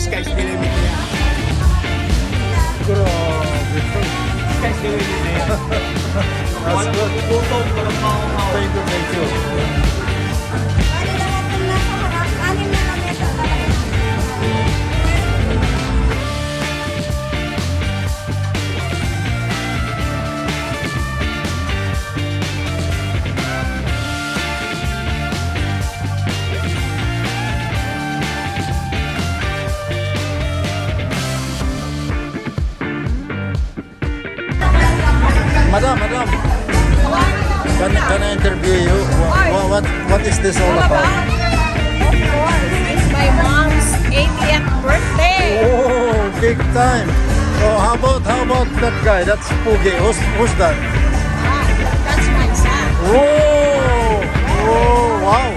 Sky's the limit na yan. Grabe. Sky's the limit na yan. That's good. Gutom, walang mauhaw. Thank you, thank you. Bali lahat ng nasa harap, 6 na lamesa talaga. Madam, can I interview you? What is this all about? Of course, it's my mom's 80th birthday. Oh, big time. So how about that guy? That's Pugi. Who's that? That's my son. Oh, wow.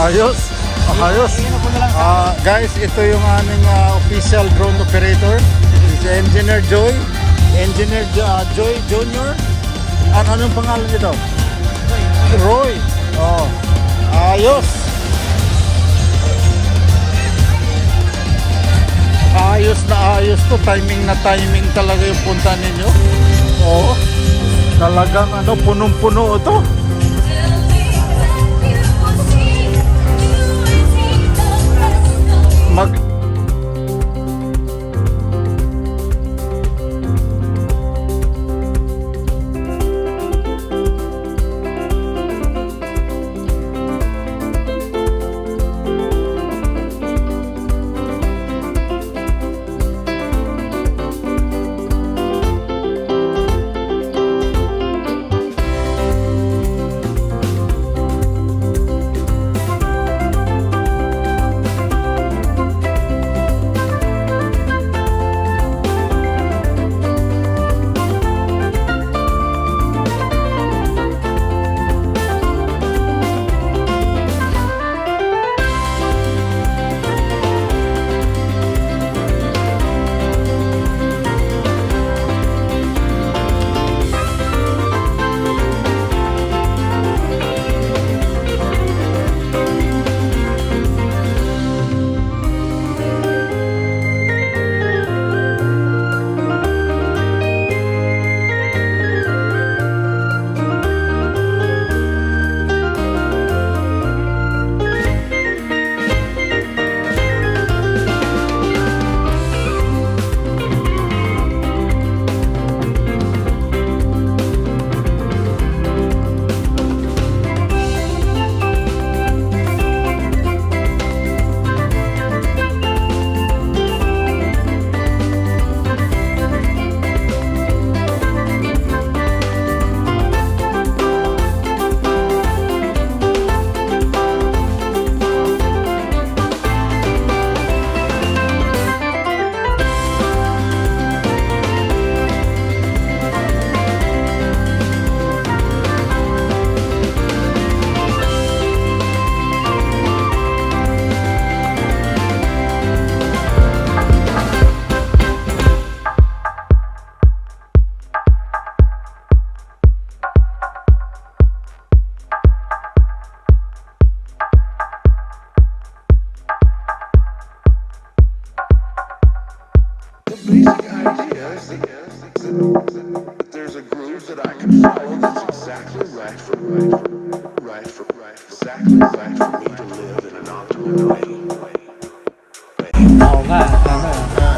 Ayos. Ayos. Guys, ito yung aming official drone operator. Si Engineer Joy. Engineer Joy Jr. Anong pangalan nito? Roy. Oh. Ayos. Ayos to. Timing na timing talaga yung punta ninyo. Oo. Talagang punong-puno ito. Mag There's a groove that I can follow that's exactly right for me to live in an optimal way. Oo nga,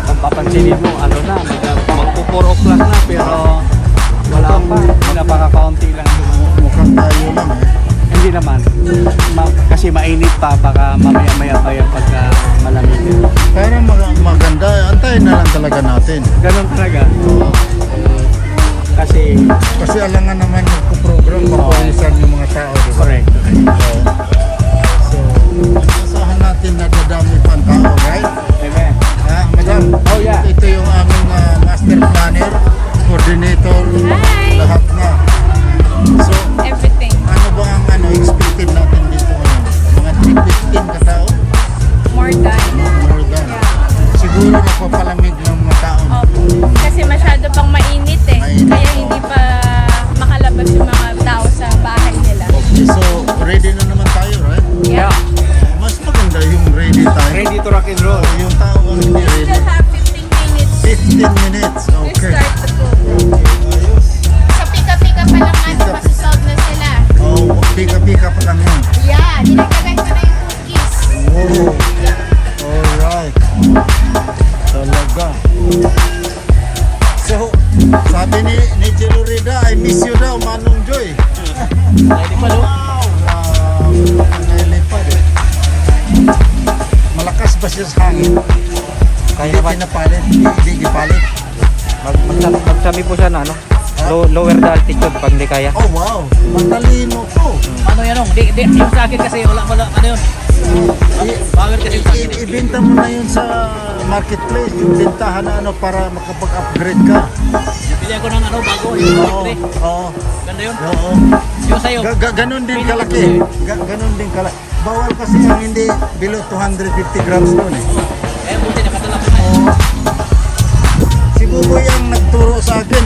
kung papansinin mo, magpo-4 o'clock na, pero wala pa, napaka-county lang. mukhang tayo lang eh. Hindi naman, kasi mainit pa, baka mamaya-maya pa yan pagka malamig. Parang maganda. Antayin na lang talaga natin. Ganon talaga. Kasi, Kasi alangan naman yung program mapawisan yung mga tao, di ba? correct. So, asahan natin na dadami pa ang tao, right? Amen. Madam, Oh, yeah. ito yung aming master planner, coordinator, Hi. lahat na. So, Everything. ano ba ang expected natin dito ngayon? Mga 315 katao? More than. More than. Siguro napapalamig ng mga tao. Opo. Kasi masyado pang mainit eh. Mainit, Kaya oh. hindi pa makalabas yung mga tao sa bahay nila. Okay, so ready na naman tayo, right? Yeah. Mas maganda yung ready tayo. Ready to rock and roll. Yung tao ang hindi We ready. still have 15 minutes 15 minutes, to okay. start the program. Ayos. Sa pika-pika pa lang natin, masusolve na sila. Oh, pika-pika pa lang yun. Yeah, dinagdagan ko na yung cookies. Oh, alright. Talaga. So, sabi ni Jelurida, I miss you daw, Manong Joy. Wow! Nailipad eh. Malakas ba siya sa hangin? Kaya Hindi naman, pinapalit, hindi ipalit. magsabi po siya na, Lower the altitude pag hindi kaya. Oh wow, matalino ko. Ano yan, yung sa akin kasi wala, ano yun? Power kasi yung sa akin. Ibenta mo na yun sa marketplace, yung bentahan na ano para makapag-upgrade ka. Pili ako ng ano, bago, yung Oo, factory. oo, Ganda yun. oo. Yung sa'yo. Ganon din kalaki. Ganon din kalaki. Bawal kasi ang hindi below 250 grams doon eh. Eh, buti nakatala ko na yun. Oo. Si Buboy ang nagturo sa akin.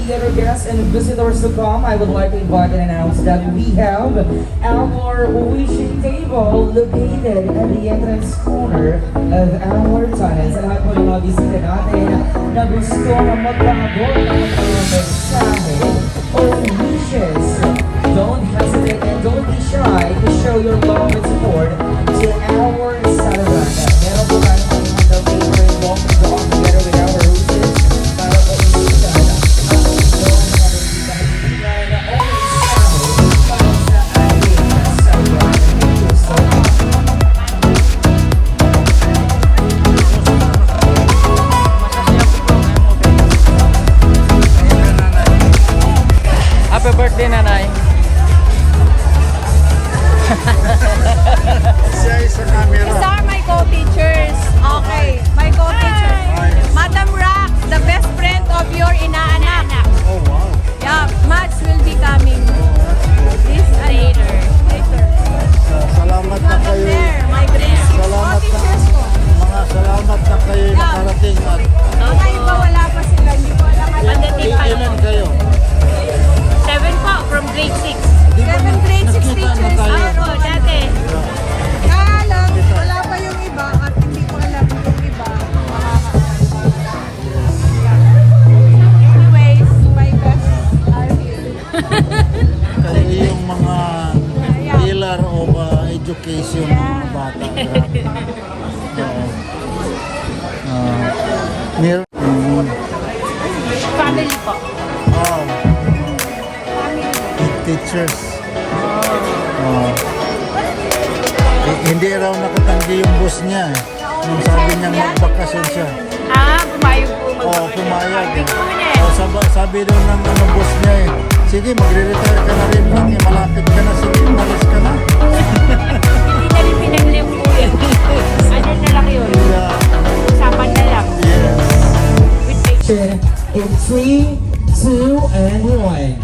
the other guests and visitors to come, I would like to invite and announce that we have our wishing table located at the entrance corner of our tunnel. Sa lahat po ng mga bisita natin na gusto na magpaabot ng mga mensahe o wishes, don't hesitate and don't be shy to show your love and support to our celebrant. Meron po tayo ng the favorite welcome song together with our hostess para po isipan ang gusto ng mga bisita na always para sa ating celebrant. Thank you so much. Happy birthday, nanay. Siya ay sa camera. These are my co-teachers. Okay, my co-teachers. Madam Rock, the best friend of your inaanak. Oh, wow. Yeah, Mads will be coming. This later. Salamat na Madam kayo. there, my grace. Salamat na. Co-teachers ko. Mga salamat na kayo nakarating at Mga iba wala pa sila. Hindi ko alam. ilan kayo? 7 po, from grade 6. 7 grade 6 teachers. Ako, dati. Alam, wala pa yung iba at hindi ko alam yung iba. Anyways, my best are here. Kayo yung mga pillar of education ng mga bata. Grabe. Meron. Family po. Oh. Teachers. Oh. Hindi raw nakatanggi yung boss niya. Nung sabi niya magbakasyon siya. Pumayag po. Oo, pumayag. Sabi daw ng boss niya eh. Sige, magre-retire ka na rin lang eh. Malapit ka na. Sige, malis ka na. Hindi na rin pinaglim po yun. Ano na lang yun? Yeah. Usapan na lang. Yes. With patience. In 3, 2, and 1.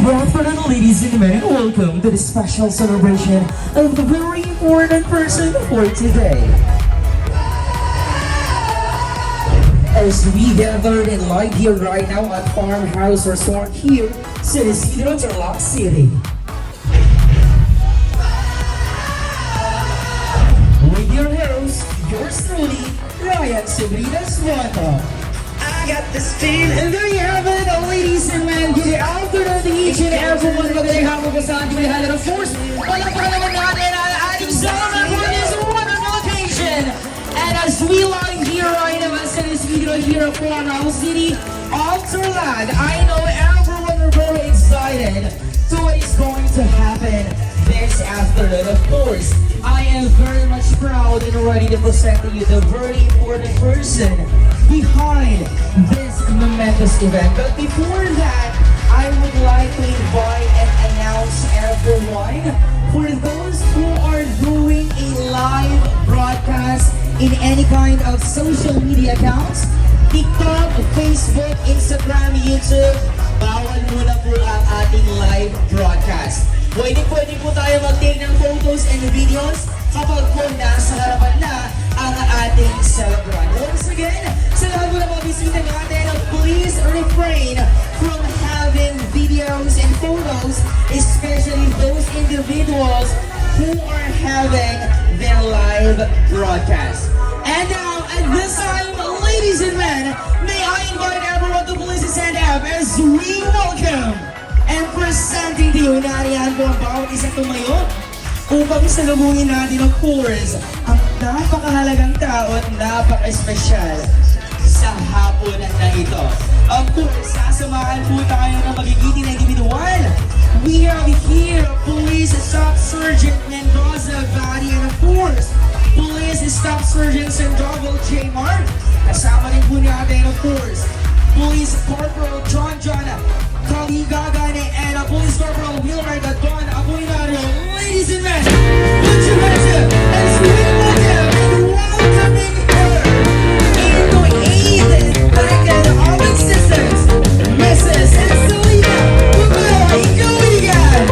Good afternoon, ladies and gentlemen, and welcome to the special celebration of the very important person for today. As we gathered in live here right now at Farmhouse Resort here, San Isidro, Tarlac City. With your host, yours truly, Ryan Sabrina Suato. I got this feeling. And there you have it, ladies and men. Good afternoon to each and everyone. Magandang hapon po sa ating lahat. And of course, wala pa naman natin ang ating celebrant for this wonderful occasion. And as we lie here right now at San Isidro here at Farmhouse City, Tarlac, I know everyone are very excited to what is going to happen this afternoon. Of course, I am very much proud and ready to present to you the very important person behind this momentous event. But before that, I would like to invite and announce everyone for those who are doing a live broadcast in any kind of social media accounts, TikTok, Facebook, Instagram, YouTube, bawal muna po ang ating live broadcast. Pwede po tayo mag-take ng photos and videos kapag po nasa harapan na ang ating celebrant. Once again, sa lahat po ng mga bisita natin, please refrain from having videos and photos, especially those individuals who are having their live broadcast. And now, at this time, ladies and men, may I invite everyone to please stand up as we welcome and presenting to you, nariyan po ang bawat isang tumayo upang salubungin natin, of course, ang napakahalagang tao at napaka-espesyal sa hapon na ito. Of course, sasamahan po tayo ng magigiting na individual. We have here Police Staff Sergeant Mendoza Badi and of course, Police Staff Sergeant Sandoval J. Mark. Kasama rin po natin, of course, Police Corporal John Kaligagane and Police Corporal Wilmer Gadon Apolinario. Ladies and men, put your hands up as we welcome and welcoming her into 8th of existence, Mrs. Angelina Pumelo Iguigan.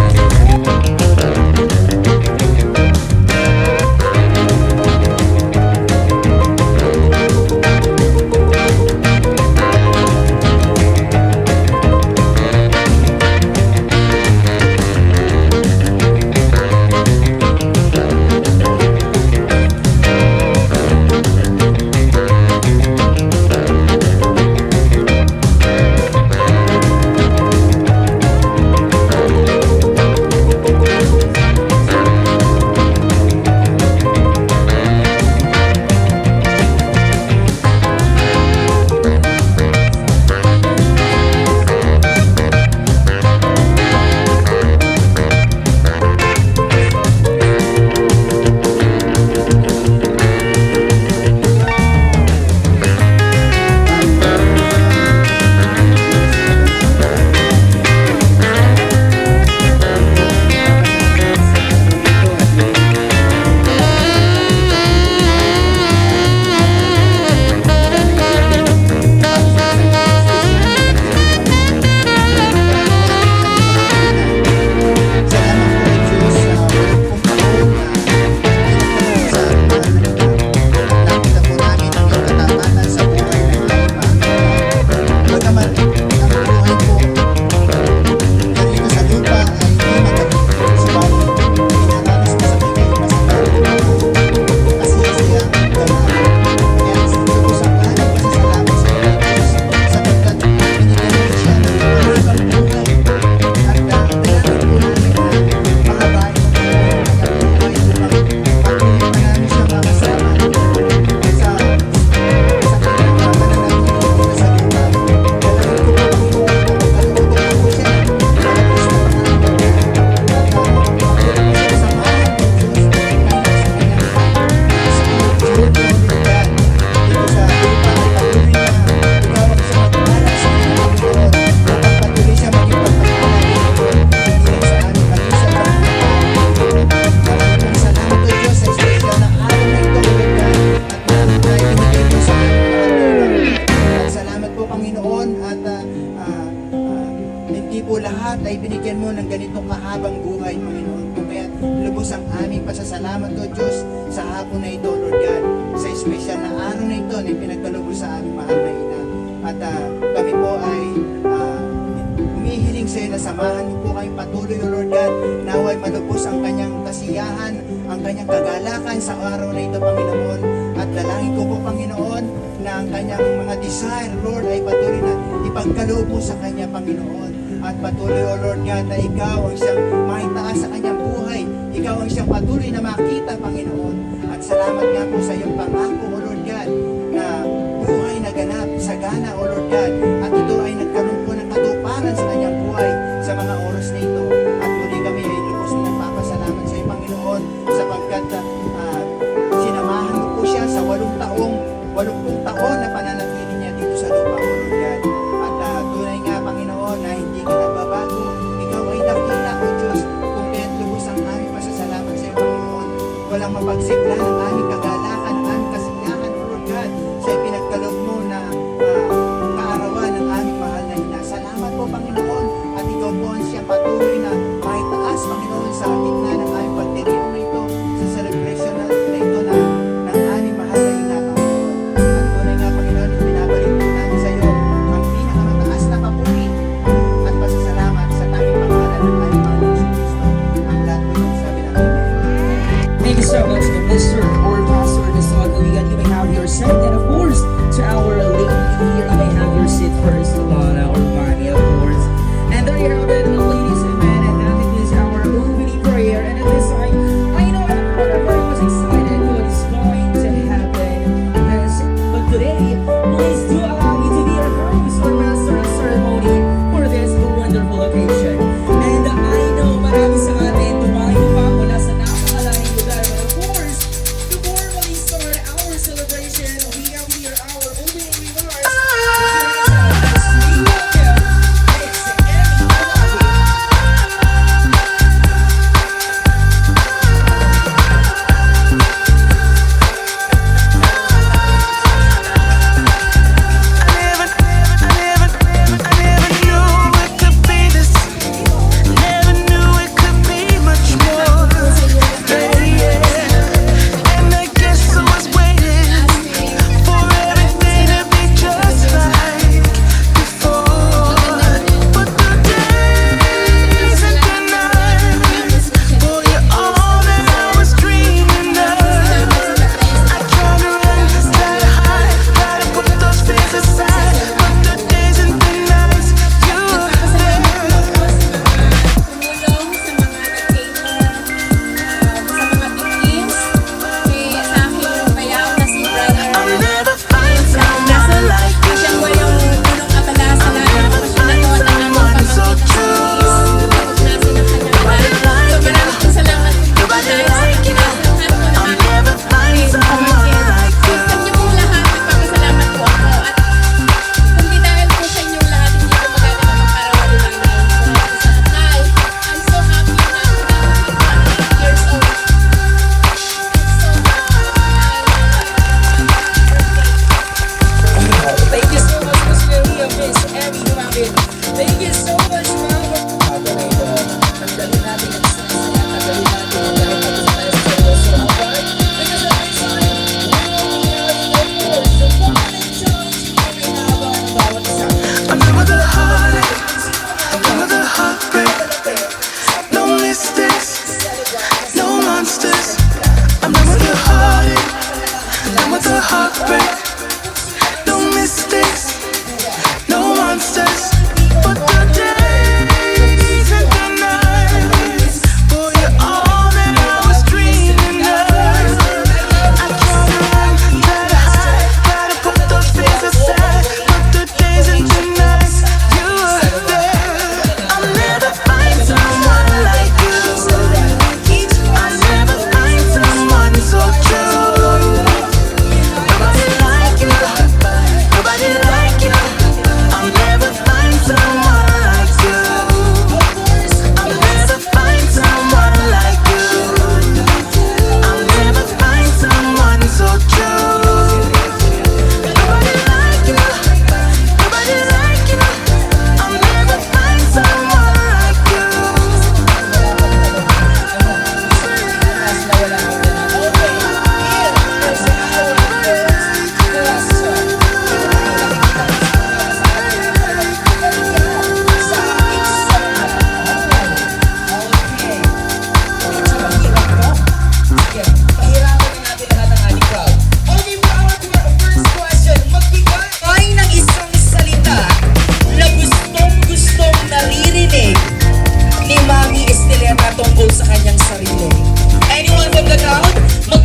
lubos ang aming pasasalamat, O Diyos, sa hapon na ito, Lord God, sa espesyal na araw na ito na pinagkalubos sa aming mahal na ina. At kami po ay humihiling sa iyo na samahan niyo po kayong patuloy, O Lord God, naway malubos ang kanyang kasiyahan, ang kanyang kagalakan sa araw na ito, Panginoon. At dalangin ko po, Panginoon, na ang kanyang mga desire, Lord, ay patuloy na ipagkaloob mo sa kanya, Panginoon. At patuloy, O Lord God, na ikaw ang siyang maitaas sa kanyang buhay. Ikaw ang siyang patuloy na makita, Panginoon. At salamat nga po sa iyong pangako, O Lord God, na buhay na ganap, sagana, O Lord God. At ito ay nagkaroon po ng katuparan sa kanyang buhay sa mga oras na ito. At muli kami ay lubos na nagpapasalamat sa iyo, Panginoon, sapagkat sinamahan mo po siya sa 80 taon na pananatili niya dito sa lupa, O Lord God. At tunay nga, Panginoon, na hindi ka nagbabago. Ikaw ay dakila, O Diyos, kung kaya't lubos ang aming pasasalamat sa iyo, Panginoon. Walang mapagsigla ng aming kagalakan, ng aming kasiyahan, O Lord God, sa pinagkaloob mo na kaarawan ng aming mahal na ina. Salamat po, Panginoon, at ikaw po ang siyang patuloy na maitaas, Panginoon, sa gitna ng aming pagtiripo na ito, sa celebration na ito na ng aming mahal na ina, Panginoon. At tunay nga, Panginoon, binabalik po namin sa iyo ang pinakamataas na papuri at pasasalamat sa tanging pangalan ng aming Panginoon Kristo. Ang lahat po yung sabi ng Amen. Thank you so much, Mr. or Pastor Desonto. You may have your seat, and of course, to our lady here, you may have your seat first, Lana or Manny, of course. And there you have it, ladies and men, and that is our opening prayer. And at this time, I know everyone are very much excited what is going to happen. But today, please do allow me to be your host or master of ceremony for this wonderful occasion. And I know marami sa atin tumayo pa mula sa napakalayong lugar. But of course, to formally start our celebration, we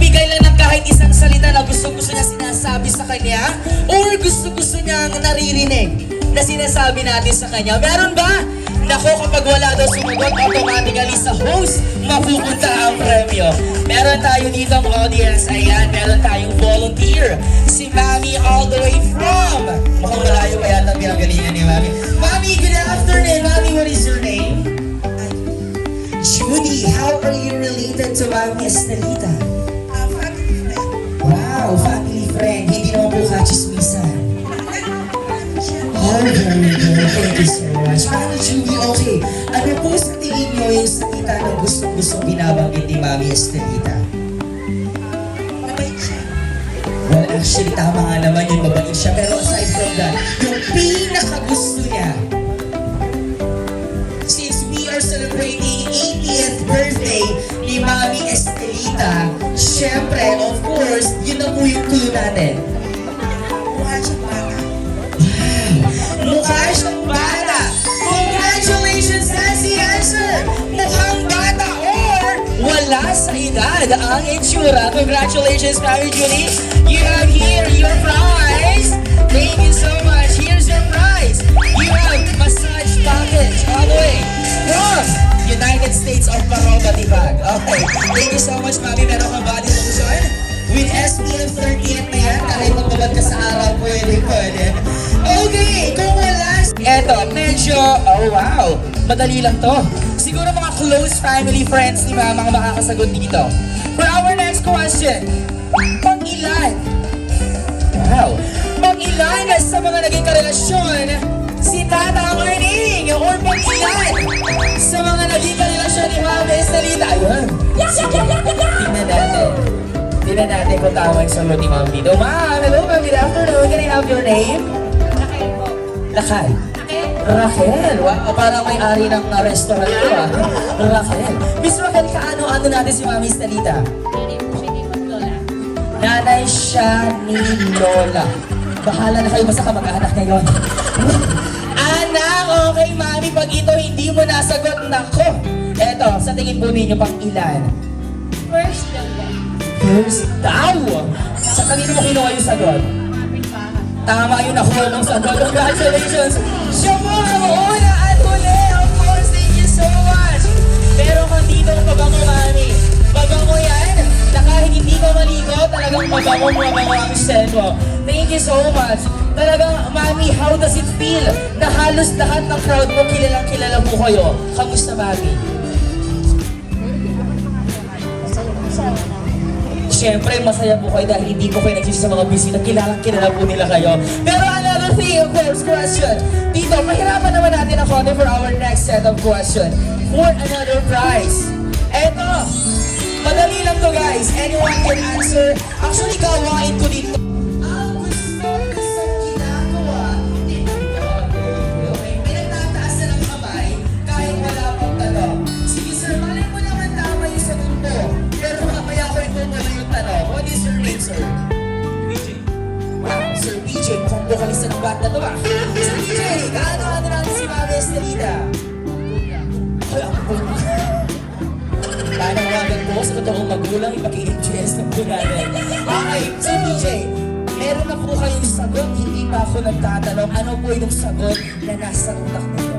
magbigay lang ng kahit isang salita na gusto-gusto niya sinasabi sa kanya or gusto-gusto niyang naririnig na sinasabi natin sa kanya? Meron ba? Nako, kapag wala daw sumagot, automatically sa host, mapupunta ang premyo. Meron tayo dito ang audience. Ayan, meron tayong volunteer. Si Mami all the way from... Mukhang malayo pa yata pinagalingan ni Mami. Mami, good afternoon. Mami, what is your name? Judy, how are you related to Mami Estelita? Family friend. Wow, family friend. Hindi naman po kachismisan. Oh, very good. Thank you so much. Mami Judy, okay. Ano po sa tingin nyo yung salita na gustong-gustong binabanggit ni Mami Estelita? Mabait siya. Well, actually, tama nga naman yung mabait siya. Pero aside from that, yung pinakagusto niya, since we are celebrating 80th birthday ni Mami Estelita, syempre, of course, yun na po yung clue natin. Mukha siyang bata. Mukha siyang bata! Congratulations! That's the answer! Mukhang bata or wala sa edad ang itsura. Congratulations, Mami Julie! You have here your prize! Thank you so much! Here's your prize! You have massage package all the way from United States of Barobatibag. Okay, thank you so much, Mami. Meron kang body lotion with SPF 38 na yan. Kahit magbabad ka sa araw, pwede. Okay, kung wala... Eto, medyo... Oh, wow. Madali lang to. Siguro mga close family friends ni Mama ang makakasagot dito. For our next question, pang-ilan? Wow. Pang-ilan sa mga naging karelasyon si Tata Erning? Or pang-ilan sa mga naging karelasyon ni Mama Estelita? Ayun. Tingnan natin kung tama yung sagot ni Ma'am dito. Ma'am, hello ma'am. Good afternoon. Can I have your name? Raquel po. Lakay. Raquel? Raquel. Wow, parang may-ari ng restaurant ko ah. Raquel. Miss Raquel, kaano-ano natin si Mami Estelita? Hindi po siya di maglola. Nanay siya ni Lola. Bahala na kayo, basta kamag-anak ngayon. Anak, okay Mami, pag ito hindi mo nasagot, nako. Eto, sa tingin po ninyo pang ilan? First daw po. First daw! Sa kanino mo kinuha yung sagot? Kapit-bahay. Tama yung nakuha ng sagot. Congratulations! Siya po ang una at huli! Of course, thank you so much! Pero kung dito ang pabango, Mami, pabango yan, na kahit hindi ko maligo, talagang pabango ang selvo. Thank you so much! Talagang, Mami, how does it feel na halos lahat ng crowd mo kilalang-kilala po kayo? Kamusta, Mami? Siyempre, masaya po kayo dahil hindi po kayo nagsisi sa mga bisita. Kilala po nila kayo. Pero another thing, of course, question. Dito, mahirapan naman natin ang konti for our next set of question. For another prize. Eto, madali lang to guys. Anyone can answer. Actually, gawain ko dito. Ang gusto ginagawa. Okay, pinagtataas na ng kamay kahit wala pang tanong. Sige sir, malay mo naman tama yung sagot mo. Pero mamaya ko ito pala yung tanong. What is your name, sir? BJ. Wow, Sir BJ, mukhang vocalista ng band na to ah. Sir BJ, gaano natin si Mami Estelita? Ay, ako po. Panawagan po sa totoong magulang, ipaki-ingest na po natin. Okay, Sir BJ, meron na po kayong sagot, hindi pa ako nagtatanong. Ano po yung sagot na nasa utak ninyo?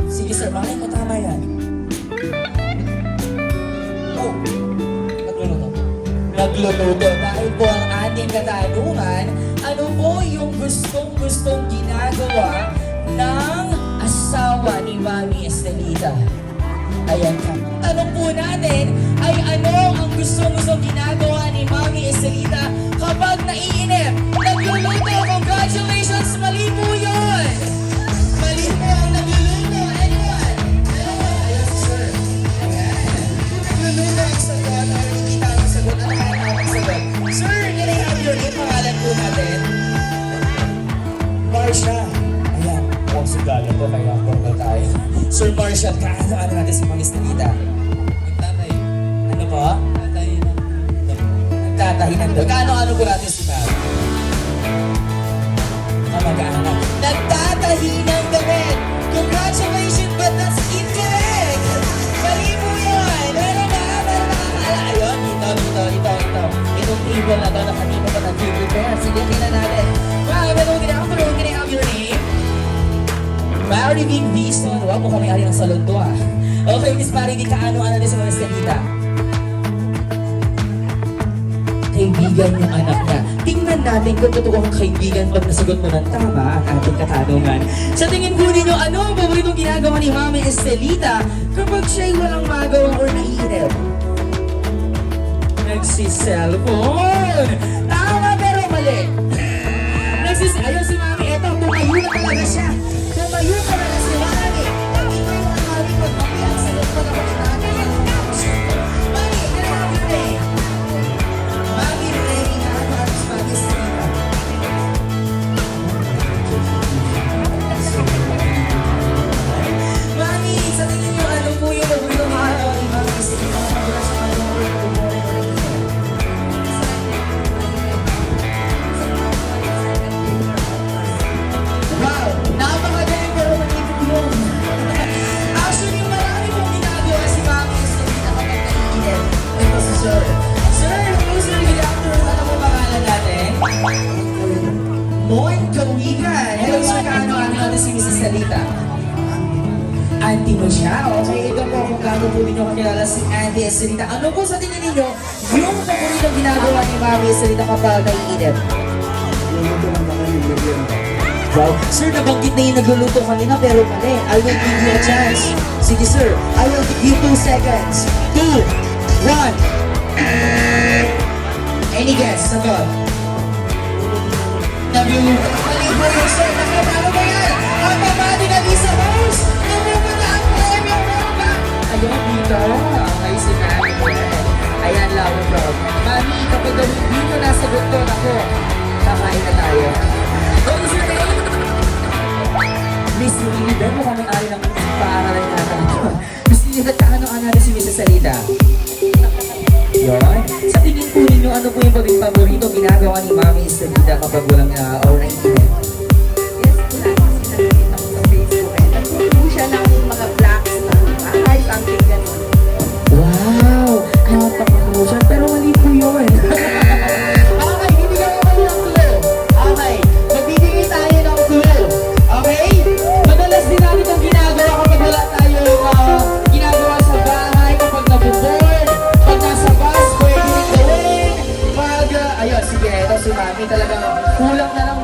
Sige sir, malay mo tama yan. Oh, nagluluto. Dahil po ang ating katanungan, ano po yung gustong-gustong ginagawa ng asawa ni Mami Estelita? Ayan ka. Tanong po natin ay ano ang gustong-gustong ginagawa ni Mami Estelita kapag naiinip? Nagluluto! Congratulations! Mali po yun! Mali po ang nagluluto! Anyone? Ayan si sir. Ayan. Nagluluto ang sagot or hindi tamang sagot. Ano kaya tamang sagot? Sir, can I have your name? Pangalan po natin. Marsha. Ayan. Mukhang sigala po kaya formal tayo. Sir Marshall, kaano natin si Mami Estelita? Nagtatay. Ano po? Nagtatay na. Nagtatahinan daw. Kaano po natin si Mami? Kamag-anak. Nagtatahinan damit! Congratulations, but that's incorrect! Mali po yun! Meron ba? Meron ba? Ayun, dito. ginagawa mo kung may-ari ng salon to ah. Okay, Miss Mari, di ka ano-ano din sa mga Estelita. Kaibigan yung anak niya. Tingnan natin kung totoo kang kaibigan pag nasagot mo ng tama ang ating katanungan. Sa tingin po ninyo, ano ang paboritong ginagawa ni Mami Estelita kapag siya'y walang magawa or naiinip? Nagsiselfone! Tama pero mali! Ayun si Mami, eto, tumayo na talaga siya. Tumayo talaga si Mami. Ito yung mga Mami, pag Mami, ang sagot ko na pagkakataon. Mami, grabe rin. Mami, ready na ang Mami, Mami Estelita. Mami, sa tingin niyo, ano po yung paboritong araw ni Mami Estelita? Madalas sa kanya mo yung tumore ko rin. Wow! Napakagaling pero malipit yun. Actually, marami pong ginagawa si Mami Estelita kapag naiinip. Ito si Sir. Sir, good afternoon. Ano po pangalan natin? Moin Kawigan. Hello, sir. Kaano-ano natin si Miss Estelita? Auntie mo siya. Okay, ito po kung gaano po ninyo kakilala si Auntie Estelita. Ano po sa tingin ninyo yung paboritong ginagawa ni Mami Estelita kapag naiinip? Wow. Sir, nabanggit na yung nagluluto kanina pero mali. I will give you a chance. Sige sir, I will give you 2 seconds. 2, 1. Any guess? Sagot. Nagluluto. Mali po yung sir. Nakapano ba yan? Ang pamati na di sa host. Namumula ang premyo ba? Ayun, dito. Okay, si Mami. Ayan, loud proud. Mami, kapag dito nasagot ko, ako, kakain na tayo. Okay, sir. Miss Lilida, mukhang may-ari ng paaralan natin ito. Miss Lilida, kaano-ano natin si Miss Estelita? Yun. Sa tingin po ninyo, ano po yung paborito ginagawa ni Mami Estelita kapag walang or naiinip? Yes, wala kasi nakikita ko sa Facebook eh. Nagtuturo siya ng mga vlogs na live acting gano'n. Wow! Napakahusay siya, pero mali po yun. Okay, bibigyan ko kayo ng clue. Okay, magbibigay tayo ng clue. Okay? Madalas din natin ang ginagawa kapag wala tayong ginagawa sa bahay, kapag nabuboard, pag nasa bus, pwede rin gawin. Pag, ayun, sige, ito si Mami talagang kulang na lang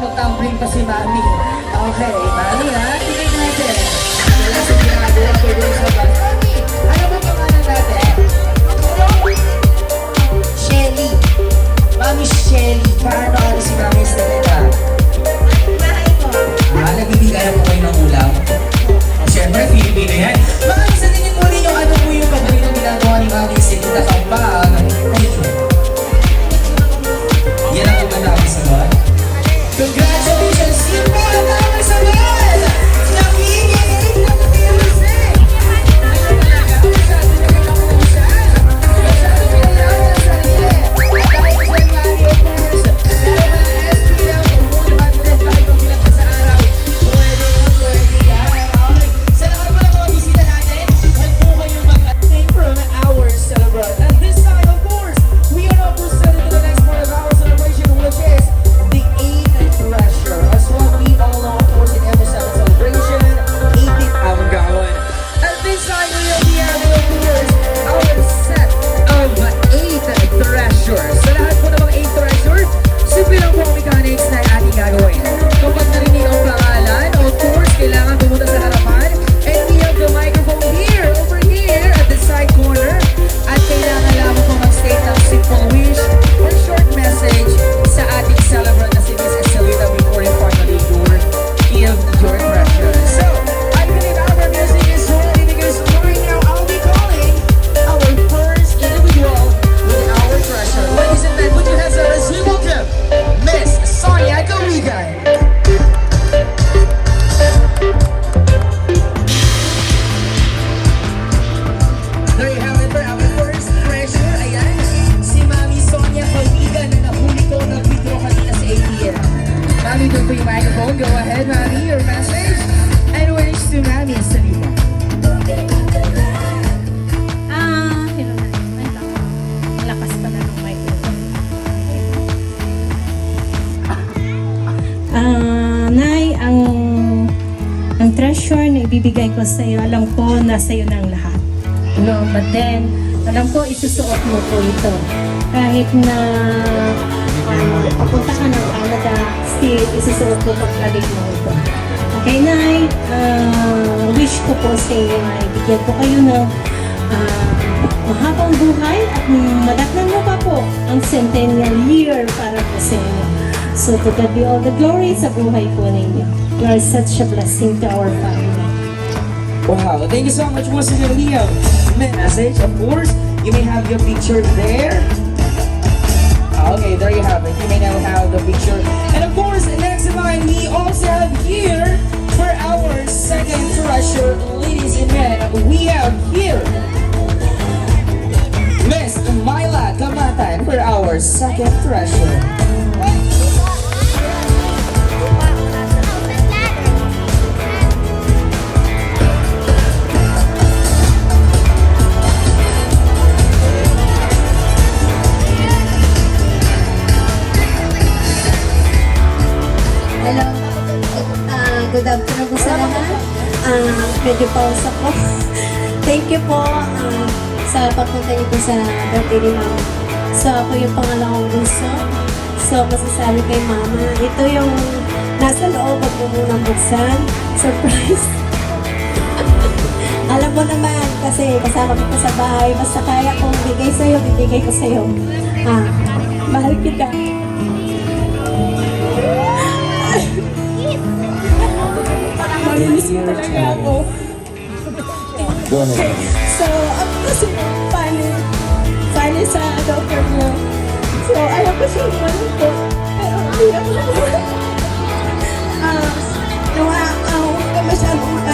ibibigay ko sa iyo, alam ko nasa iyo ng lahat. No, but then, alam ko isusuot mo po ito. Kahit na papunta ka ng Canada, still isusuot mo paglagay mo ito. Okay, Nay, wish ko po sa inyo ay bigyan ko kayo ng mahabang buhay at madatnan mo pa po ang centennial year para po sa inyo. So to God be all the glory sa buhay po ninyo. You are such a blessing to our family. Wow, thank you so much once again, Liam. Message, of course, you may have your picture there. Okay, there you have it. You may now have the picture. And of course, next in line, we also have here for our second treasure, ladies and men, we have here Miss Myla Kamatan for our second treasure. Hello. Good afternoon po sa lahat. Medyo pause ako. Thank you po sa pagpunta niyo po sa birthday ni Mama. So, ako yung pangalawang bunso. So, masasabi kay Mama, ito yung nasa loob at mo munang buksan. Surprise! Alam mo naman, kasi kasama ko sa bahay. Basta kaya kong bigay sa'yo, bibigay ko sa'yo. Mahal kita. Marinis mo talaga ako. So, ako kasi funny sa doctor niya. So, alam ko siya malungkot. Pero hindi ako huwag ka masyadong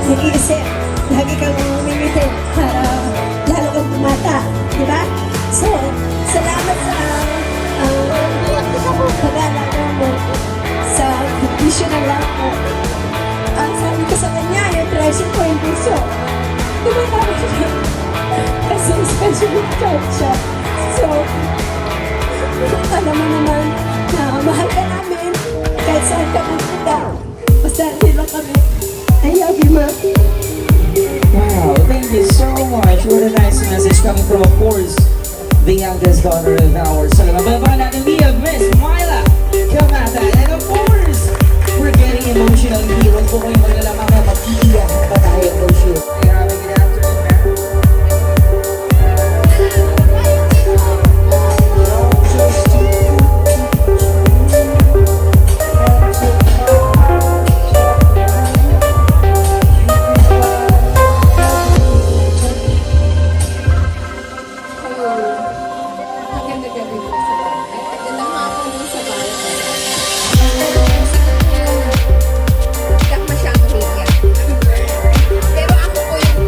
nag-iisip. Lagi kang umimiti para lalo kang bumata. Diba? So, salamat sa pag-alaga mo sa vision ng lahat mo. Ang sabi ko sa kanya, yung treasure ko yung puso. Tumatawag siya. Kasi special child siya. So, alam mo naman na mahal ka namin. Kahit saan ka pupunta. Basta nila kami. I love you, Ma. Wow, thank you so much. What a nice message coming from, of course, the youngest daughter of ours. So, nababahan natin we have Miss Myla Kamatan. And of course, we're getting emotional here. Huwag po kayong maglalamang na mag-iiyak pa tayo for sure. Grabe, good afternoon, ma'am. Maganda-ganda po sa bahay. Maganda nga po sa bahay. Hindi ako masyadong hiya. Pero ako po yung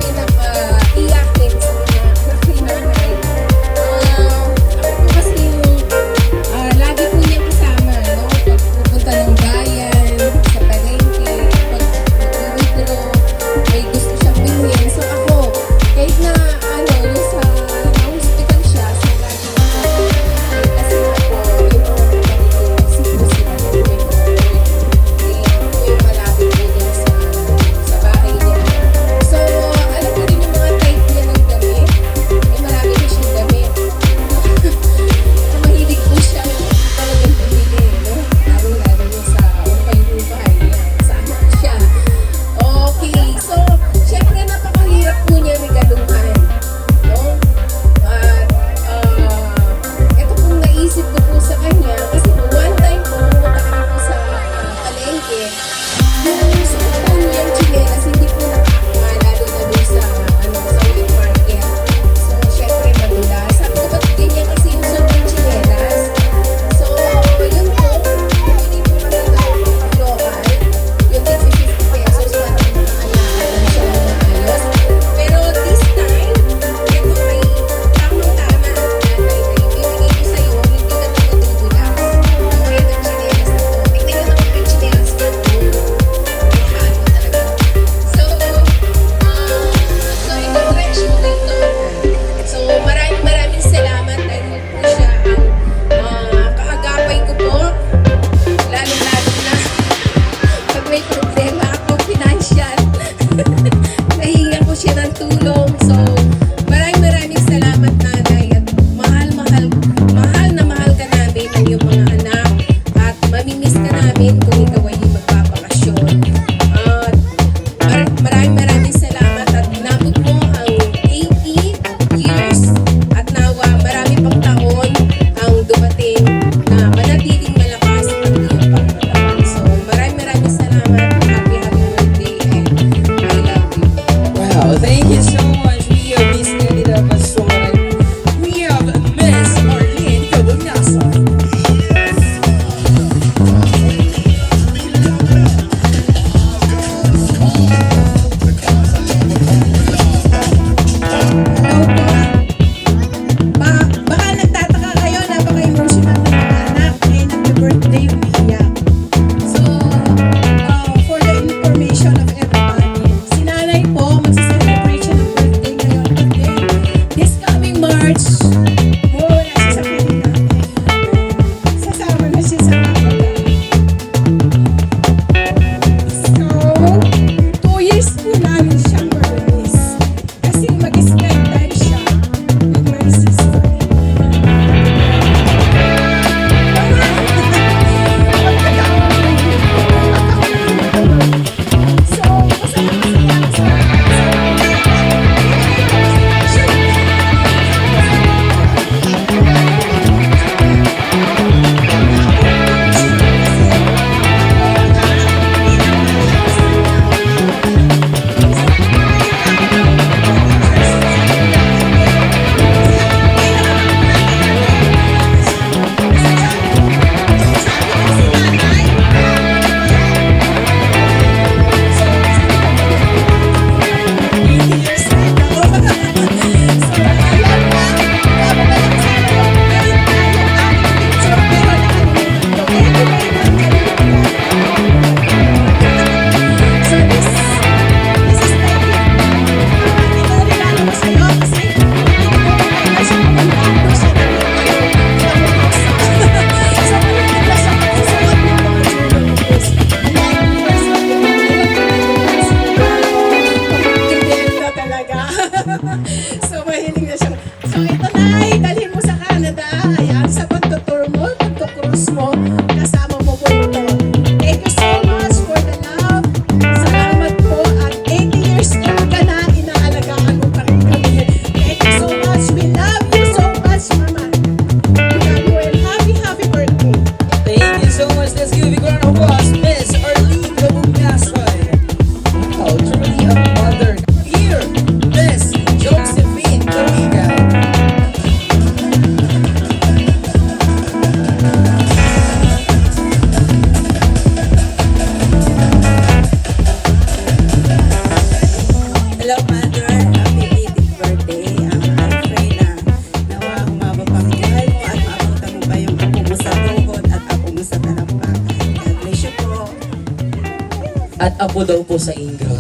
at apo daw po sa Ingro.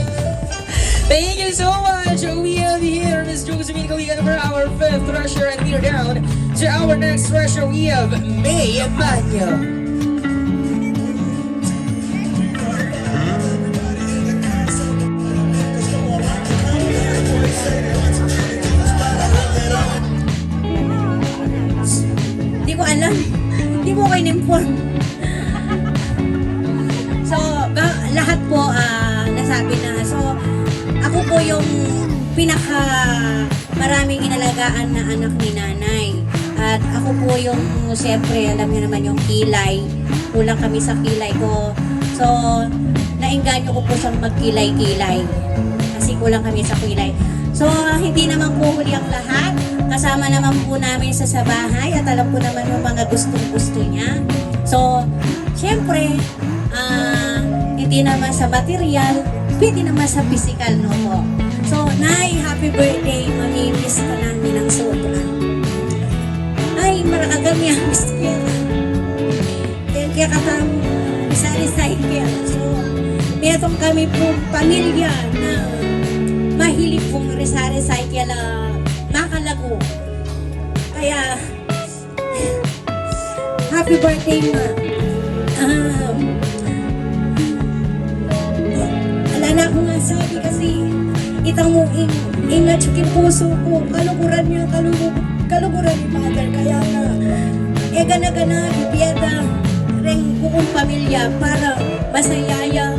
Thank you so much. We have here Miss Josephine Kaligan for our 5th treasure, and we are down to our next treasure. We have May Manyo. Hindi ko alam. Hindi mo ko in-inform. So, lahat po nasabi na. So, ako po yung pinaka maraming inalagaan na anak ni nanay. At ako po yung, siyempre, alam niyo naman yung kilay. Kulang kami sa kilay ko. So, nainganyo ko po siyang magkilay-kilay. Kasi kulang kami sa kilay. So, hindi naman po huli ang lahat. Kasama naman po namin sa bahay at alam po naman yung mga gustong-gusto niya. So, syempre, hindi naman sa material, pwede naman sa physical, no po. So, Nay, happy birthday. Mamimiss ka namin ng sobra. Ay, marakagam yan, Mr. Kera. Thank you, katam. Isa-isay kaya. So, meron kami pong pamilya na mahilig pong resare-say kaya makalago. Kaya, happy birthday, ma. Wala na akong nasabi kasi itang mo ingat yung puso ko. Kalukuran niya, kalukuran ni mother. Kaya na, gana-gana, bibiyada rin buong pamilya para masayaya,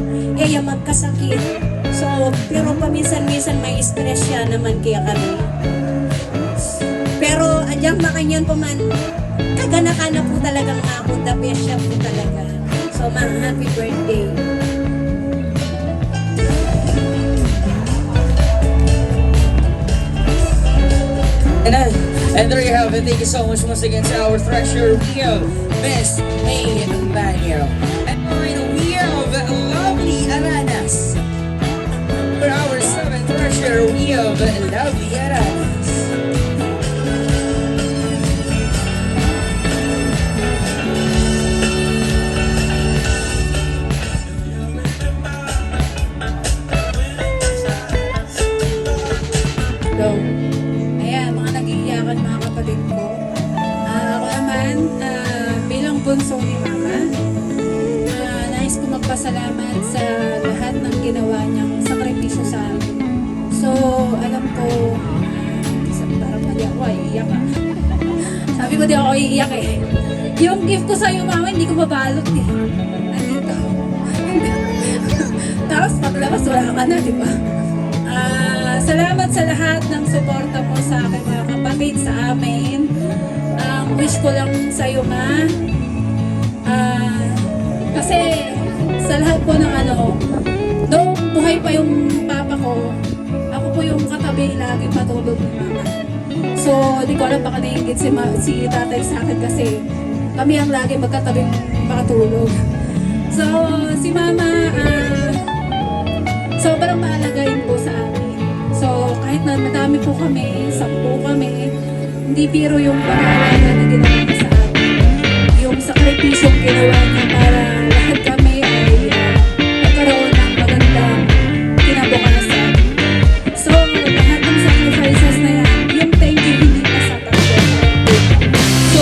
magkasakit. So, pero paminsan-minsan may stress siya naman kaya kami. Pero adyang makanyan po man, kagana-kana po talagang ako, the best siya po talaga. So, happy birthday. And there you have it. Thank you so much once again to our treasure. We have Miss May Manyo. And we have Lovely Aranas. For our 7th treasure, we have Lovely Aranas. So, ayan, mga nag-iiyakan mga kapatid ko. Ako naman, bilang bunso ni Mama, nais ko magpasalamat sa lahat ng ginawa niyang sakripisyo sa amin. So, alam ko, parang mali ako, iiyak ka. Sabi ko di ako iiyak eh. Yung gift ko sa'yo, Mama, hindi ko mabalot eh. Nandito. Tapos paglabas, wala ka na, di ba? Salamat sa lahat ng suporta mo sa aking mga kapatid, sa amin. Wish ko lang sa iyo, Ma. Kasi sa lahat po ng noong buhay pa yung papa ko, ako po yung katabi lagi matulog ni Mama. So, di ko alam baka naiingit si tatay sa akin kasi kami ang lagi magkatabing makatulog. So, si Mama, sobrang maalagayin po sa amin. So, kahit na madami po kami, 10 kami, hindi biro yung pangalaga na ginawa niya sa amin. Yung sakripisyong ginawa niya para lahat kami ay magkaroon ng magandang kinabukasan. So, lahat ng sacrifices na yan, yung thank you hindi pa sapat po. So,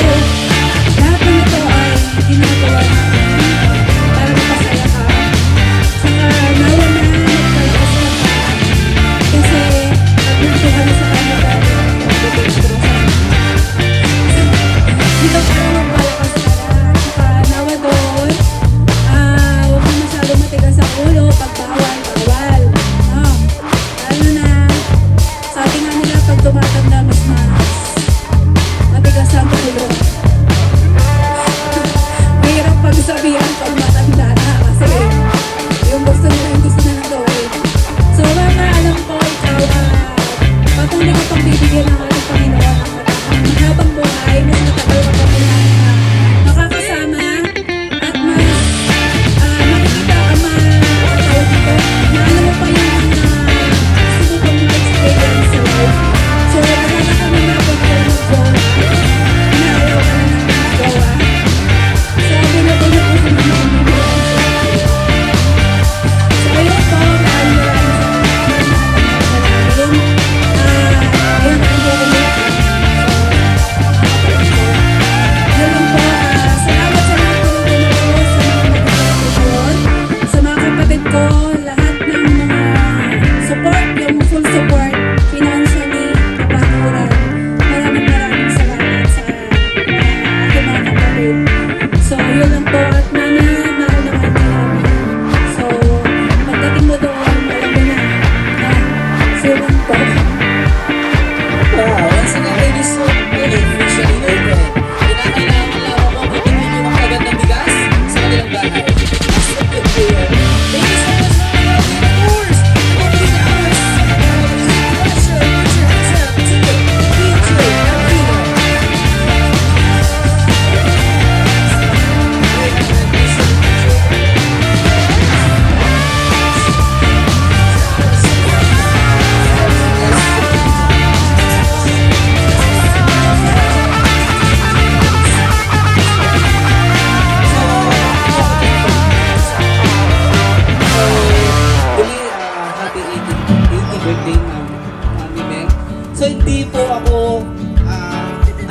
lahat ng ito ay ginagawa namin para mapasaya ka. Saka, nawa na magkalakas ka pa. Kasi, nagpuntuhan sa kanya dahil dito para magpalakas ka na. Saka, nawa doon,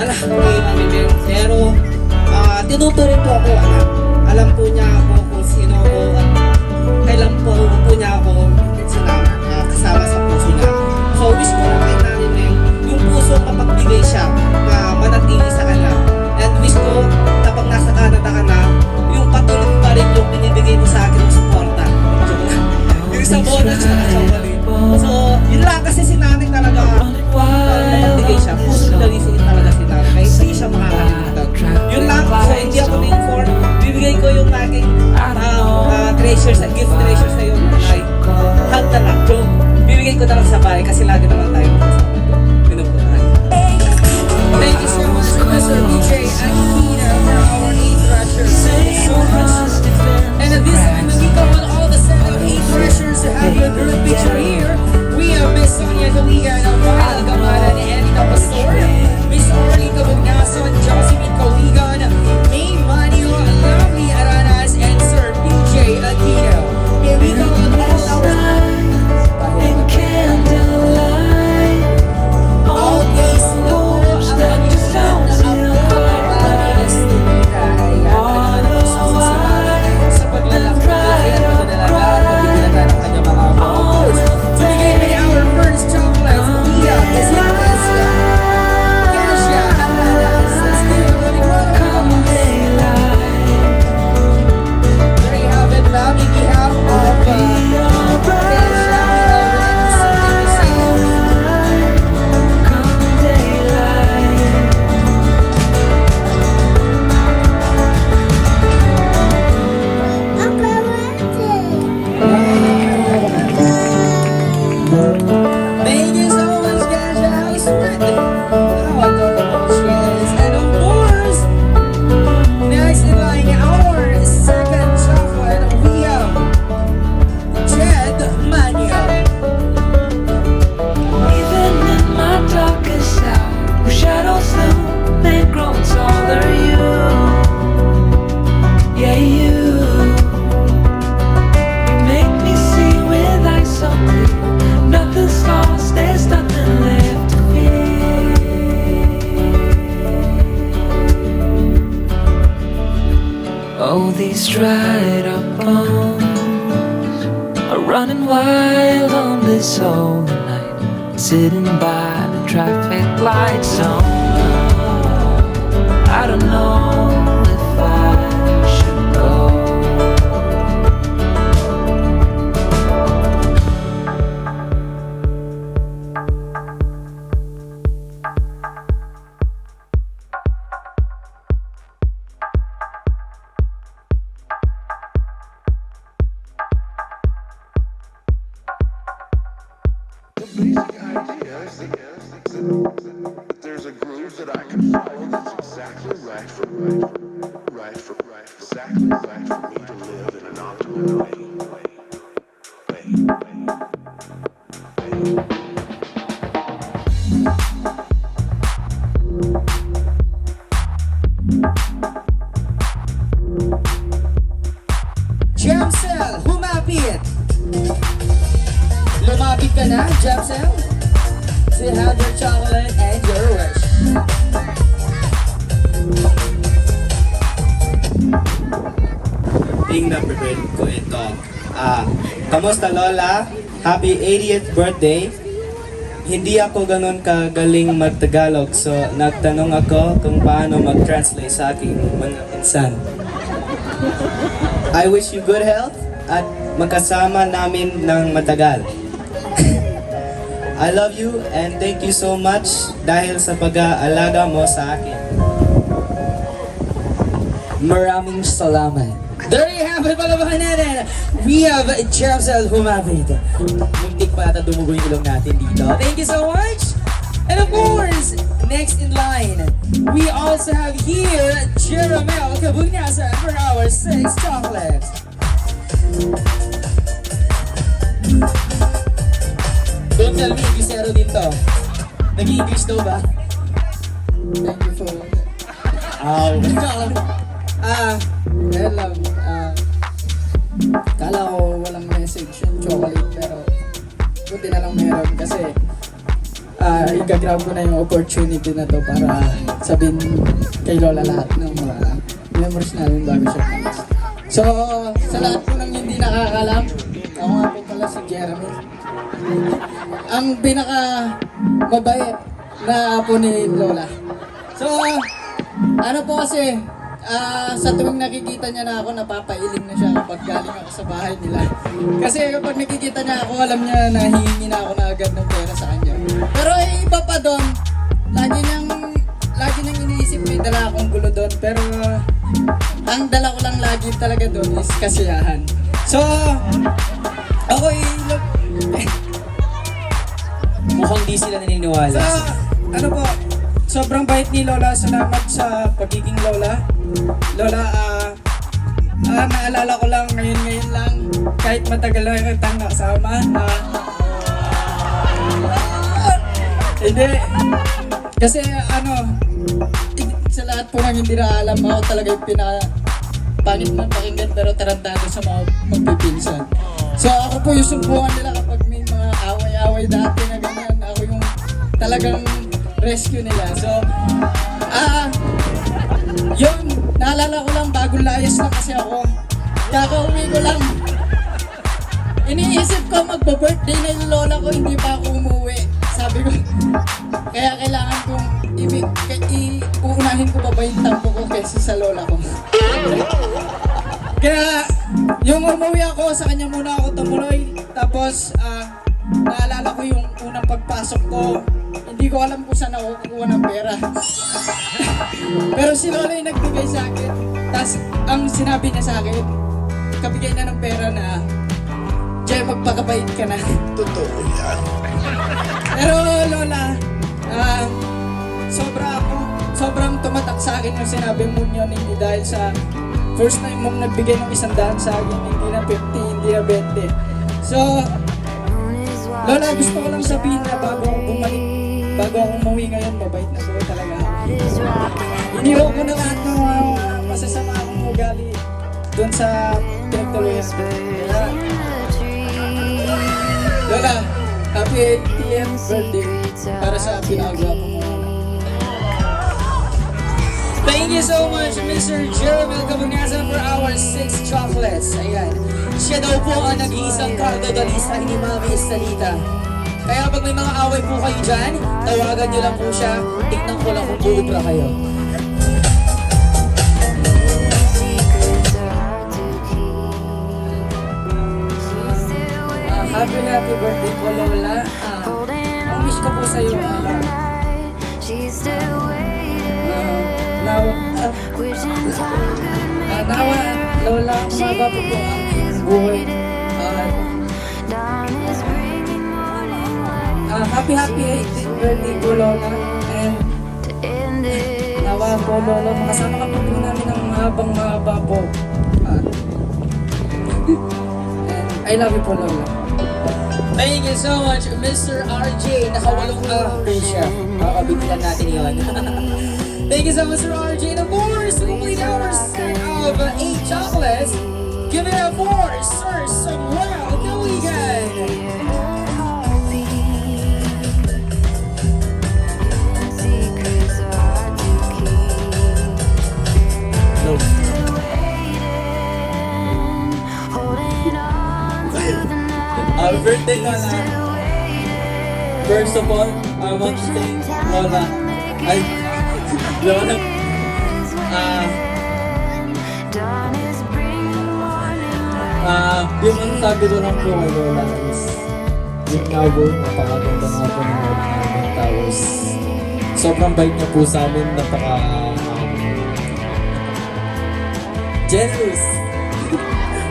anak ni Mami Ben. Pero tinuturing po ako anak. Alam po niya ako kung sino ako at kailan po niya ako kasama sa puso niya. So wish ko lang kay Nanay Neng, yung puso mapagbigay siya na manatili sa kanya. And wish ko kapag nasa Canada ka na, yung patuloy pa rin yung binibigay mo sa akin ng suporta. Yung sa bonus siya sa balik. So yun lang kasi si Nanay talaga mapagbigay siya. Puso nalisiin talaga si Nanay. Kaya hindi siya makakalimutan. Yun lang. So hindi ako na-inform. Bibigay ko yung aking treasures at gift treasures sa iyo. Ay, hug na lang. Joke. Bibigay ko na lang sa bahay kasi lagi naman tayo kasama. Ganun po tayo. Thank you so much, Mr. DJ Akina, for our 8 treasures. Thank you so much. And at this time, we call on all the set of 8 treasures to have a group picture here. We have Miss Sonia Galigan of Mahal Gamaran and Anita Pastor, Miss Orly Cabugnason, Josephine Coligan, May Manio, Lovely Aranas, and Sir PJ Aquino. Here we go on all our all days no, ang pag-iusap na ang sa paglalakbay at pagdalagaan, pagdalagaan ng kanyang mga followers. So we gave me our first chocolate. Mia, is it Asia? Kasia, Alanas, let's give it a really welcome. There you have it, ma'am, in behalf of Kasia, something to say. Thank you so much, guys. How sweet. How adorable she is. And of course, next in line, our second chocolate, we have Jed Mania. Even in my darkest hour, shadows loom and grow taller. You, yeah, you make me see with eyes so clear. Nothing's lost, there's nothing left to fear. Oh, these dried up bones are running wild on this old night, sitting by the traffic light zone. I don't know if I should go. Basic idea is that there's a groove that I can follow that's exactly right for exactly right for me to live in an optimal way. Jamsel, humapit! Lumapit ka na, Jamsel? So you have your chocolate and your wish. Being na prepared ko ito. Kamusta Lola? Happy 80th birthday. Hindi ako ganun kagaling mag-Tagalog, so nagtanong ako kung paano mag-translate sa aking mga pinsan. I wish you good health at magkasama namin ng matagal. I love you and thank you so much dahil sa pag-aalaga mo sa akin. Maraming salamat. There you have it, palabahan natin. We have Jamsel humapit. Muntik pa ata dumugo yung ilong natin dito. Thank you so much. And of course, next in line, we also have here Jeremel Cabugnasan for our 6 chocolates. Don't tell me, Gisero dito. Nag-English daw ba? Thank you for... Kala ko walang message yung chocolate pero buti na lang meron kasi i-grab ko na yung opportunity na to para sabihin kay Lola lahat ng mga memories namin bago siya umalis. So, sa lahat po ng hindi nakakalam, ako nga po pala si Jeremy. Ang pinaka mabait na apo ni Lola. So, ano po kasi, sa tuwing nakikita niya na ako, napapailing na siya kapag galing ako sa bahay nila. Kasi kapag nakikita niya ako, alam niya na hihingi na ako na agad ng pera sa kanya. Pero iba pa doon, lagi niyang iniisip may dala akong gulo doon. Pero ang dala ko lang lagi talaga doon is kasiyahan. So, ako Mukhang di sila naniniwala. So, ano po, sobrang bait ni Lola. Salamat sa pagiging Lola. Lola, naalala ko lang ngayon lang, kahit matagal na kitang nakasama. Hindi. Kasi sa lahat po ng hindi na alam, ako talaga yung pangit man pakinggan pero tarantado sa mga magpipinsan. So ako po yung sumpuan nila kapag may mga away-away dati na ganyan. Ako yung talagang rescue nila. So, yun, naalala ko lang, bagong layas lang kasi ako. Kakauwi ko lang. Iniisip ko magpa-birthday na yung lola ko, hindi pa ako umuwi. Sabi ko, kaya kailangan kong uunahin ko pa ba yung tampo ko kaysa sa lola ko. Kaya, yung umuwi ako, sa kanya muna ako tumuloy. Tapos, naalala ko yung unang pagpasok ko. Hindi ko alam kung saan ako kukuha ng pera. Pero si Lola yung nagbigay sa akin. Tapos, ang sinabi niya sa akin, kabigay na ng pera na, Jay, magpakabait ka na. Totoo yan. Pero Lola, sobrang tumatak sa akin yung sinabi mo yun, hindi dahil sa first time mong nagbigay ng 100 sa akin, hindi na 50, hindi na 20. So, Lola, gusto ko lang sabihin na bago ako umuwi ngayon, mabait na po talaga ako. Iniwan ko na lahat ng masasama akong ugali doon sa pinagtuluyan ko. Lola, happy 80th birthday para sa pinagawa mo. Thank you so much, Mr. Jeremy Cabanasa, for our 6 chocolates. Ayan. Siya daw po ang nag-iisang cargadalista ni Mami Estelita. Kaya pag may mga away po kayo dyan, tawagan niyo lang po siya. Tignan ko lang kung buubra kayo. Happy birthday po, Lola. Ang wish ko po sa'yo, nawa, Lola, umaba po po ang buhay. Happy 80th birthday po, Lola. And nawa po, Lola, makasama ka po namin ng mahaba po. And I love you po, Lola. Thank you so much, Mr. RJ. Nakawalong siya. Makakabigilan natin yun. Thank you so much, Mr. RJ. And of course, we complete our set of 8 chocolates. Give it up for Sir Samuel Gilligan. Happy birthday, Lola. First of all, I want to thank Lola. Lola. Yung ang sabi ko lang po kay Lola is yung nga po, napakaganda nga po ng work namin. Tapos, sobrang bait niya po sa amin, generous.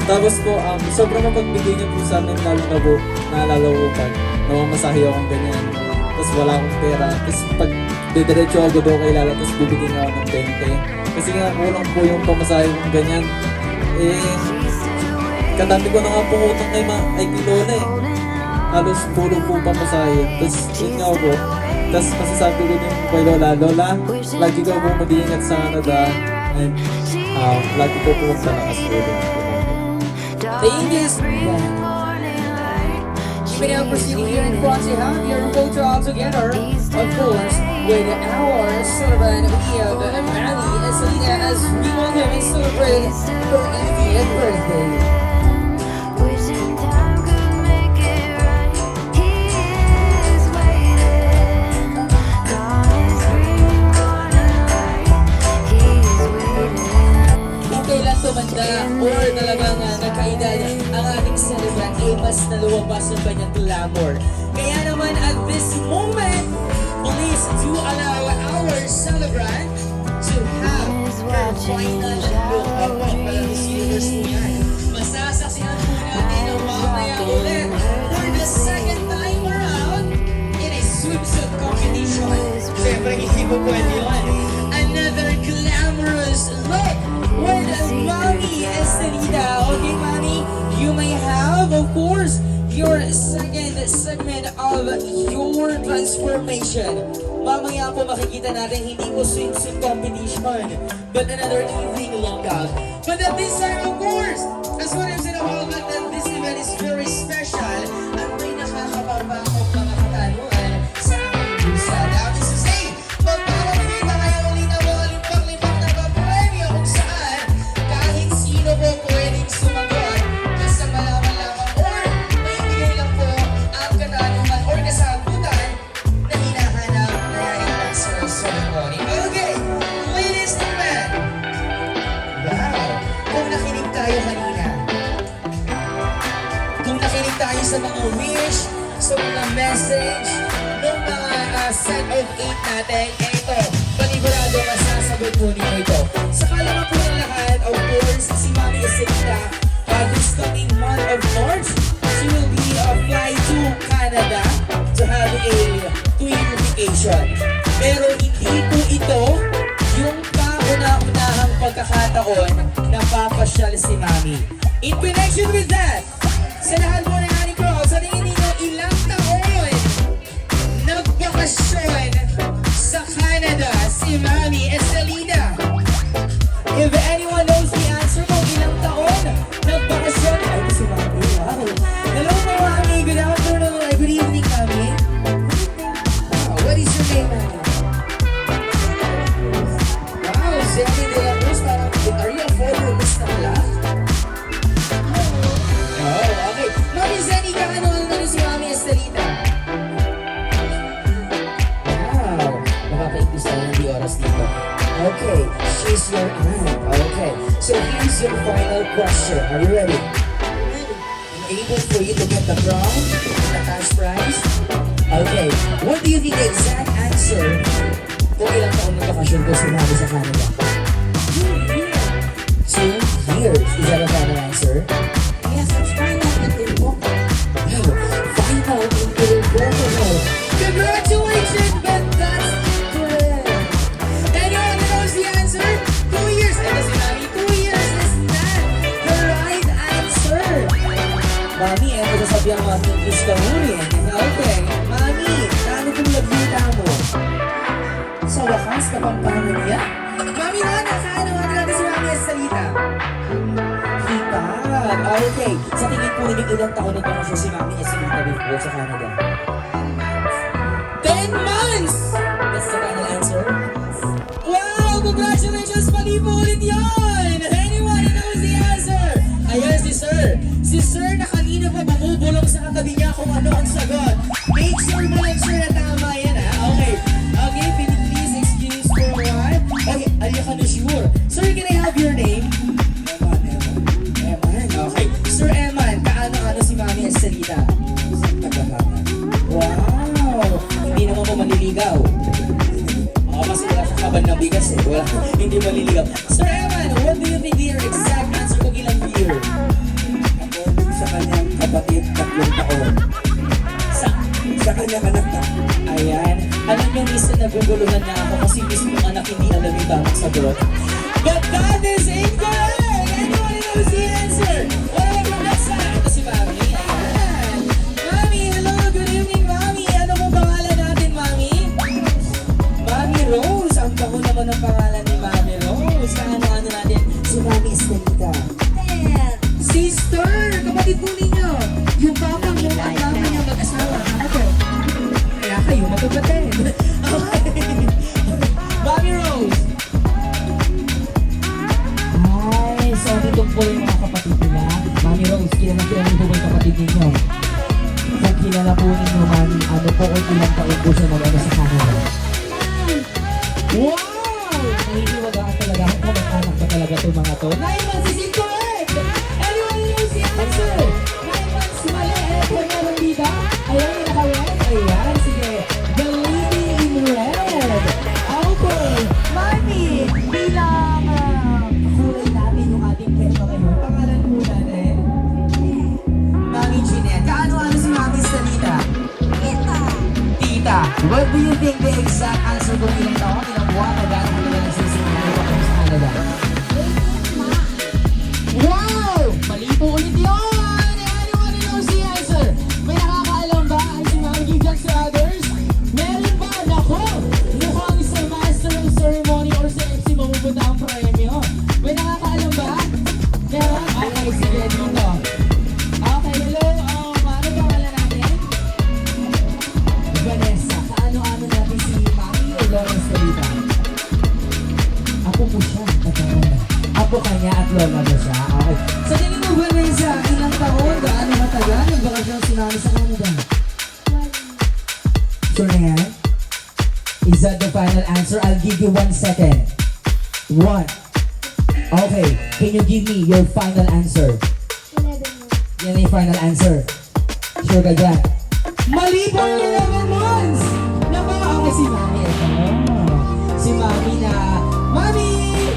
Tapos po, sobrang mapagbigay niya po sa amin, lalo na po, naalala ko pag namamasahe akong ganyan. Tapos wala akong pera. Tapos pag didiretso ako daw kay Lala, tapos bibigyan ako ng 20. Kasi nga, kulang po yung pamasahe kong ganyan. Kadami ko na nga po utang kay Lola eh. Halos puro po pamasahe. Tapos yun nga po. Tapos masasabi ko yung kay Lola, lagi ko po mag-iingat sa Canada. And lagi ko po sa nakasulit. Thank you. But now proceeding here in front, you have your photo all together, of course, with our servant. We have Manny Selena as we welcome and celebrate her 80th birthday. Kung kailan tumanda or talagang nagkaedad ang ating celebrant ay mas naluwabas ang kanyang glamour. Kaya naman at this moment, please do allow our celebrant to have her final look of Miss Universe niya. Masasaksihan po natin ang mamaya ulit for the second time around in a swimsuit competition. Siyempre, hindi po pwede yun. Another glamorous look with Mami Estelita. Okay, Mami, you may have, of course, your second segment of your transformation. Mamaya po makikita natin hindi po swimsuit competition, but another evening lockout. But at this time, of course, as what I've said a while back, that this event is very special at may nakakapapakot mga katanungan sa ating sa dami sa stage. Magpapakita kayo ulit na mga limpak-limpak na papremyo kung saan kahit sino po pwedeng sumagot. Basta malaman lamang or may bigay lang po ang katanungan or kasagutan na hinahanap na yung answer ceremony. Okay, ladies and men. Wow! Kung nakinig tayo kanina, kung nakinig tayo sa mga wish, sa mga message, ng mga set of 8 natin, ito, panigurado masasagot po ninyo ito. Sa kalaman po ng lahat, of course, si Mami Estelita, this coming month of March, she will be fly to Canada to have a 2-year vacation. Pero hindi po ito yung kauna-unahang pagkakataon na papasyal si Mami. In connection with that, sa lahat po ng ating crowd, sa tingin ninyo ilang taon nagbakasyon sa Canada si Mami Estelita? If anyone knows the answer mo, ilang taon nagbakasyon? Ay, si Mami, wow. Hello po, Mami. Good afternoon. Good evening, Mami. What is your name, Mami? Wow, Sammy de la Cruz. Are you a former Miss Nakala? Oh, okay. Mami Zenny, kakanoon na rin si Mami Estelita? Wow. Makakaipis tayo ng di oras dito. Okay, she's your aunt. Okay, so here's your final question. Are you ready? Able for you to get the crown, the cash prize? Okay, what do you think the exact answer kung ilang taon nagbakasyon ko si Mami sa Canada? 2 years. Is that a final answer? Yes, that's final natin po. Final interval. Congratulations, but that's correct. Anyone that knows the answer? 2 years. Ay, kasi Mami, 2 years is not the right answer. Mami, eto sasabihan mo ang English ka muli. Okay, Mami, paano kung naglita mo? Sa wakas, kapampangan niya? Mami, nakakaano natin si Mami Estelita? Okay, sa tingin po ninyo ilang taon nagbakasyon si Mami Estelita before sa Canada? 10 months! That's the final answer? Wow! Congratulations! Mali po ulit yun! Anyone who knows the answer? Ayan si Sir. Si Sir na kanina pa bumubulong sa katabi niya kung ano ang sagot. Make sure mo lang, Sir, na tama yan, ha? Okay. Okay, please excuse for a while. Okay, aliya ka na sure. Sir, can I have your name? Eman. Okay. Sir Eman, kaano-ano si Mami Estelita? Nagkahaman. Wow! Hindi naman mo maliligaw. Kasi wala siya kaban ng bigas eh. Wala, hindi maliligaw. Sir Eman, what do you think your exact answer kung ilang year? According sa kanyang kapatid, 3 taon. Sa kanyang anak na. Ayan. Alam niyo, minsan naguguluhan na ako kasi mismo anak hindi alam yung tamang sagot. But that is incorrect! Anyone who knows the answer? Wala ba from that side? Ito si Mami. Ayan. Mami, hello. Good evening, Mami. Ano mo pangalan natin, Mami? Mami Rose. Ang taho naman ang pangalan ni Mami Rose. Ano natin? Si Mami Estelita. Sister! Kapatid po ninyo. Yung papang mo at mama niya ninyo, Mami, ano po kung ilang taon po siya mag-ano sa Canada? Wow! Nahihiwagaan talaga ako kung anak ba talaga itong mga to. 9 months is incorrect! Anyone knows the answer? 9 months mali. Ayan po meron dito. Ayan yung naka-red. Ayan, sige. The lady in red. Okay. Mami, bilang kulay natin yung ating kwento ngayon, pangalan po natin? Mami Jeanette. Kaano-ano si Mami Salita? Tita. What do you think the exact answer kung ilang taon, ilang buwan, o gano'n mo lang nagsisimula ko sa Canada? Wow! Mali po ulit yun! Anyone knows the answer? May nakakaalam ba? Ay sumagi dyan sa others? Meron ba? Nako! Mukhang sa master of ceremony or sa MC mamupunta ang premyo. May nakakaalam ba? Meron? Okay, sige dito. Okay, hello. Ano pangalan natin? Vanessa. Kaano-ano natin si Mami o Lola Salita? Apo po siya. Apo kanya at Lola mo siya. Okay. Sa tingin mo, Vanessa, ilang taon? Gaano matagal? Nagbakasyon si Mami sa Canada? Sure na yan? Is that the final answer? I'll give you 1 second. 1. Okay. Can you give me your final answer? 11 months. Yan yung final answer. Sure ka dyan? Mali po yung 11 months! Naku, okay si Mami. Ito. Si Mami na... Mami!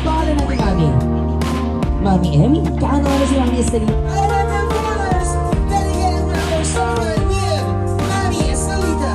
Pangalan natin Mami. Mami Emmy? Kaano-ano si Mami Estelita? I love the flowers! Dedicated flowers started with Mami Estelita.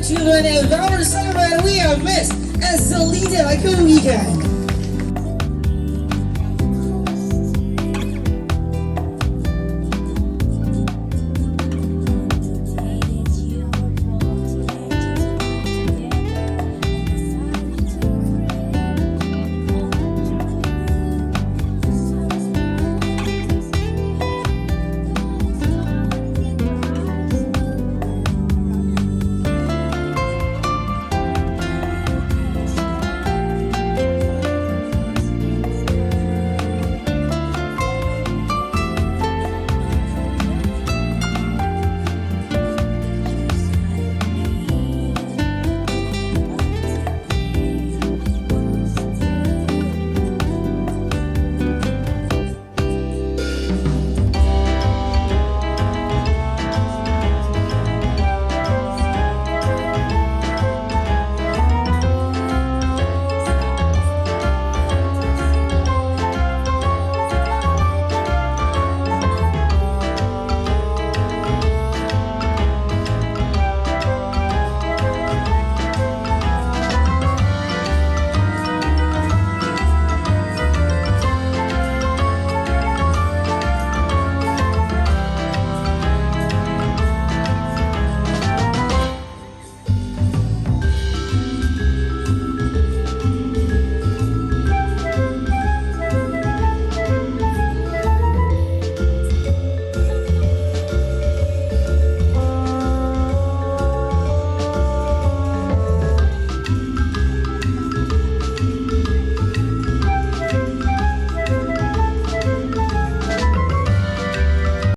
Children of our summer, we have Miss Estelita Weekend.